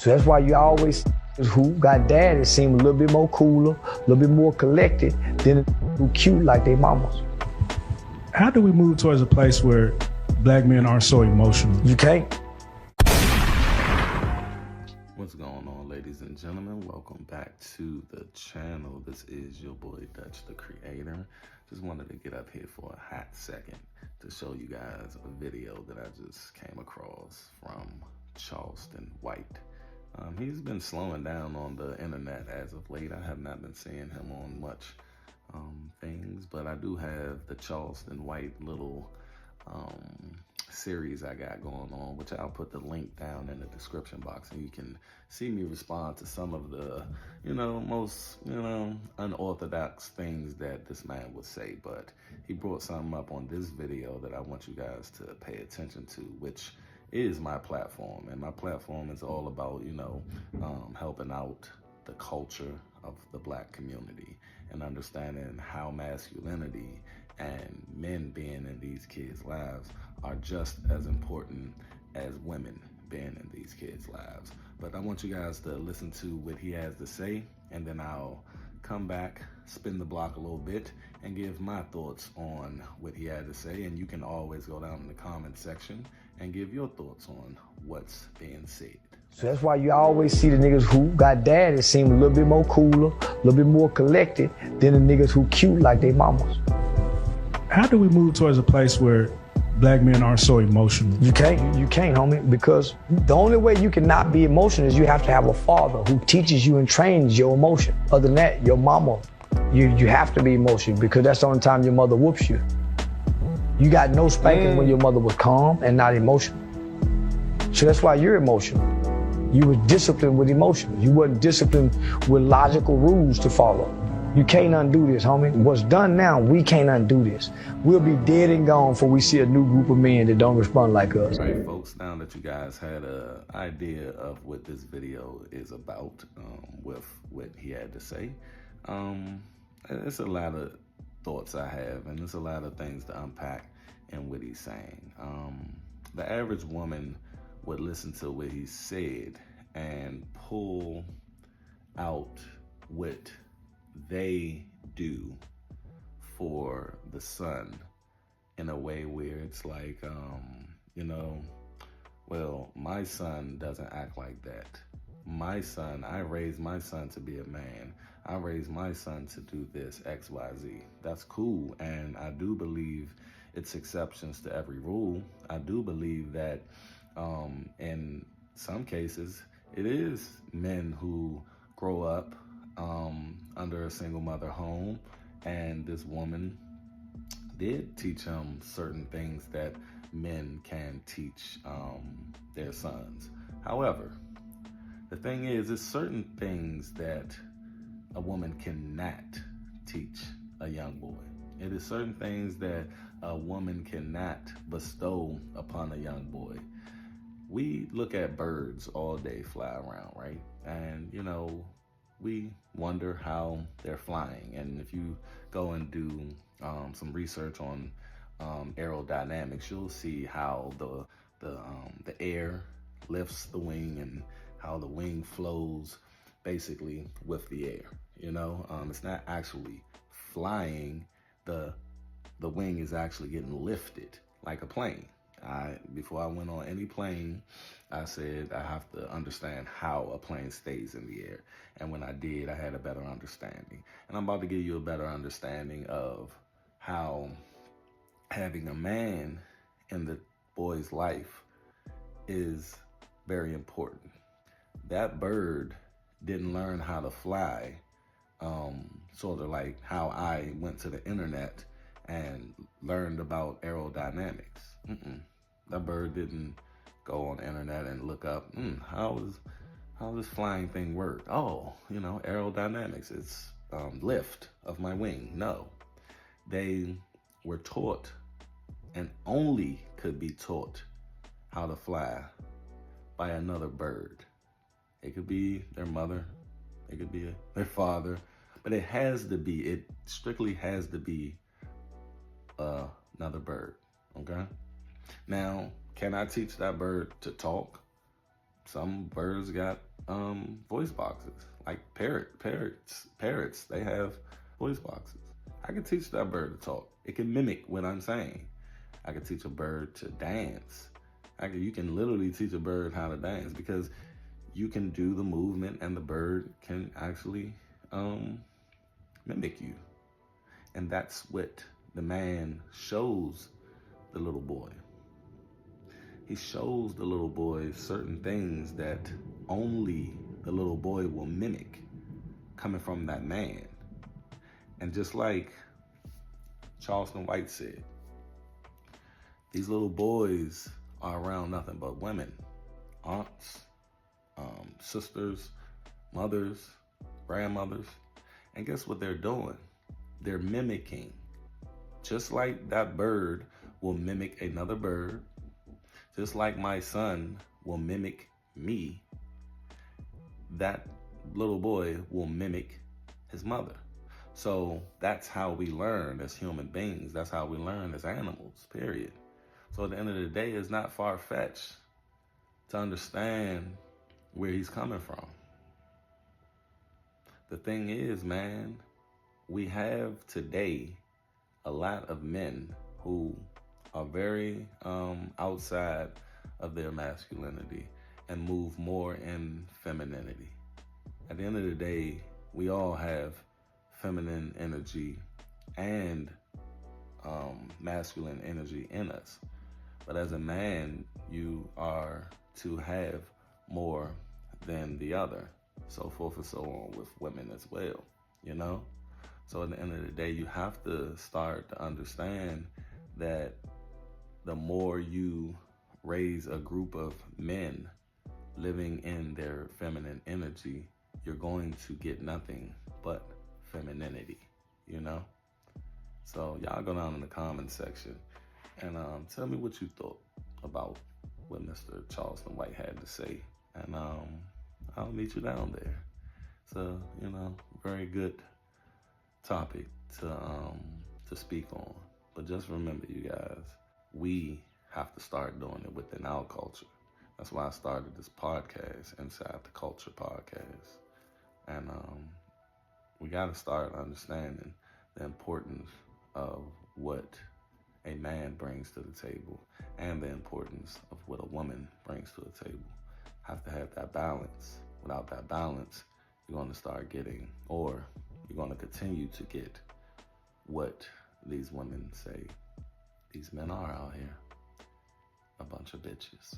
So that's why you always who got daddies seem a little bit more cooler, a little bit more collected than who cute like they mamas. How do we move towards a place where black men aren't so emotional? You can't. What's going on, ladies and gentlemen? Welcome back to the channel. This is your boy Dutch, the creator. Just wanted to get up here for a hot second to show you guys a video that I just came across from Charleston White. He's been slowing down on the internet as of late. I have not been seeing him on much things, but I do have the Charleston White little series I got going on, which I'll put the link down in the description box, and you can see me respond to some of the, most, unorthodox things that this man would say. But he brought something up on this video that I want you guys to pay attention to, which is my platform. And my platform is all about, helping out the culture of the black community and understanding how masculinity and men being in these kids' lives are just as important as women being in these kids' lives. But I want you guys to listen to what he has to say, and then I'll come back, spin the block a little bit, and give my thoughts on what he had to say. And you can always go down in the comment section and give your thoughts on what's being said. So that's why you always see the niggas who got daddies seem a little bit more cooler, a little bit more collected than the niggas who cute like they mamas. How do we move towards a place where black men aren't so emotional? You can't, homie, because the only way you can not be emotional is you have to have a father who teaches you and trains your emotion. Other than that, your mama, you have to be emotional because that's the only time your mother whoops you. You got no spanking when your mother was calm and not emotional. So that's why you're emotional. You were disciplined with emotions. You wasn't disciplined with logical rules to follow. You can't undo this, homie. What's done now, we can't undo this. We'll be dead and gone before we see a new group of men that don't respond like us. All right, folks, now that you guys had an idea of what this video is about with what he had to say, it's a lot of thoughts I have, and there's a lot of things to unpack in what he's saying. The average woman would listen to what he said and pull out what they do for the son in a way where it's like, well, my son doesn't act like that. My son, I raised my son to be a man. I raised my son to do this, X, Y, Z. That's cool, and I do believe it's exceptions to every rule. I do believe that in some cases, it is men who grow up under a single mother home, and this woman did teach him certain things that men can teach their sons. However, the thing is, it's certain things that a woman cannot teach a young boy. It is certain things that a woman cannot bestow upon a young boy. We look at birds all day fly around, right? And, we wonder how they're flying. And if you go and do some research on aerodynamics, you'll see how the air lifts the wing and how the wing flows basically with the air. It's not actually flying. The wing is actually getting lifted like a plane. Before I went on any plane, I said I have to understand how a plane stays in the air. And when I did, I had a better understanding. And I'm about to give you a better understanding of how having a man in the boy's life is very important. That bird didn't learn how to fly, sort of like how I went to the internet and learned about aerodynamics. That bird didn't go on the internet and look up, how this flying thing work? Oh, aerodynamics, it's lift of my wing. No, they were taught and only could be taught how to fly by another bird. It could be their mother, it could be their father, but it strictly has to be another bird, okay? Now, can I teach that bird to talk? Some birds got voice boxes. Like parrots, they have voice boxes. I can teach that bird to talk. It can mimic what I'm saying. I can teach a bird to dance. You can literally teach a bird how to dance because you can do the movement and the bird can actually mimic you. And that's what the man shows the little boy. He shows the little boy certain things that only the little boy will mimic coming from that man. And just like Charleston White said, these little boys are around nothing but women, aunts, sisters, mothers, grandmothers. And guess what they're doing? They're mimicking. Just like that bird will mimic another bird, just like my son will mimic me, that little boy will mimic his mother. So that's how we learn as human beings. That's how we learn as animals, period. So at the end of the day, it's not far-fetched to understand where he's coming from. The thing is, man, we have today a lot of men who are very outside of their masculinity and move more in femininity. At the end of the day, we all have feminine energy and masculine energy in us. But as a man, you are to have more than the other. So forth and so on with women as well, you know? So at the end of the day, you have to start to understand that the more you raise a group of men living in their feminine energy, you're going to get nothing but femininity, you know? So y'all go down in the comment section and tell me what you thought about what Mr. Charleston White had to say. And I'll meet you down there. It's a, very good topic to speak on. But just remember, you guys, we have to start doing it within our culture. That's why I started this podcast, Inside the Culture Podcast. And we got to start understanding the importance of what a man brings to the table and the importance of what a woman brings to the table. Have to have that balance. Without that balance, you're going to start getting, or you're going to continue to get what these women say these men are out here. A bunch of bitches.